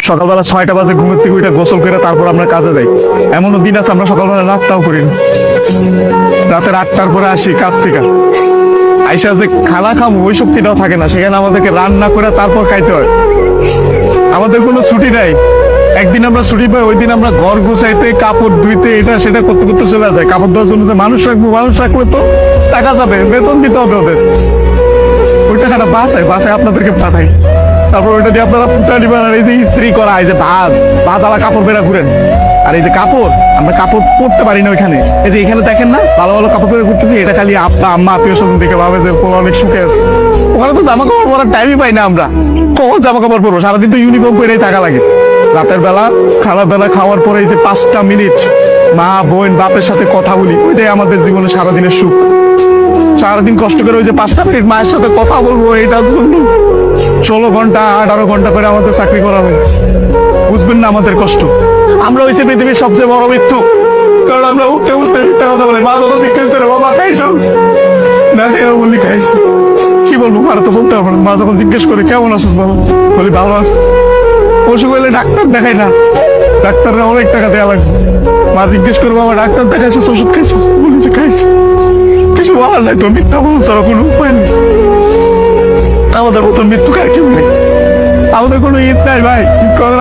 সকালবেলা 6টা বাজে ঘুমের থেকে উঠে গোসল করে তারপর আমরা কাজে যাই। এমনও দিন আছে আমরা সকালবেলা নাস্তাও করি না। রাতের 8টার পরে আসি কাজ থেকে, আইসা যে খানা খাবো ওই শক্তিটাও থাকে না, সেখানে আমাদেরকে রান্না করে তারপর খাইতে হয়। আমাদের কোনো ছুটি নাই। একদিন আমরা ছুটি পাই, ওই দিন আমরা ঘর গুছাইতে, কাপড় ধুইতে, এটা সেটা করতে করতে চলে যায়। কাপড় ধোয়ার জন্য যে মানুষ রাখবো, মানুষ রাখলে তো টাকা যাবে, বেতন দিতে হবে ওদের। ওই টাকাটা বাসায় আপনাদেরকে পাঠাই, তারপর ওইটা দিয়ে আপনারা ফুটা নিবেন। আর এই যে ইস্ত্রি করা, এই যে ভাজ কাপড় বেড়া ঘুরেন। আর এই যে কাপড়, আমরা কাপড় পরতে পারি না ওইখানে। এই যে এখানে দেখেন না ভালো ভালো কাপড় পরে ঘুরতেছি, এটা খালি আব্বা আম্মা আত্মীয় স্বজন দেখে ভাবে যে পোলা অনেক সুখে আছে। ওখানে তো জামা কাপড় পরার টাইমই পাই না আমরা। কখন জামা কাপড় পরবো? সারাদিন তো ইউনিফর্ম পরেই থাকা লাগে। রাতের বেলা বেলা খাওয়ার পরে এই যে 5টা মিনিট মা বোন বাপের সাথে কথা বলি, ওইটাই আমাদের জীবনে সারাদিনের সুখ। সারাদিন কষ্ট করে ওই যে 5টা মিনিট মায়ের সাথে কথা বলবো, এটার জন্য 16 ঘন্টা 18 ঘন্টা করে আমাদের চাকরি করা হয়। বুঝবেন না আমাদের কষ্ট। আমরা হয়েছে পৃথিবীর সবচেয়ে বড় মৃত্যু, কারণ আমরা উঠতে উঠতে মিথ্যা কথা বলি। মা যত জিজ্ঞেস করে বাবা খাইছো না, বলি খাইছি। কি বলবো, আর তো বলতে পারবো না। মা যখন জিজ্ঞেস করে কেমন আছিস বাবা, বলি ভালো আছি। অসুখ হইলে ডাক্তার দেখাই না, ডাক্তাররা অনেক টাকা দেওয়া লাগবে। মা জিজ্ঞেস করবো বাবা ডাক্তার দেখাইছিস, ওষুধ খাইছিস, বলি যে খাইছি। কিছু বলার নাই তো, মিথ্যা বলো ছাড়া কোনো উপায় নেই। আমাদের মতন মৃত্যু কার কেউ নেই, আমাদের কোনো ঈদ নাই ভাই।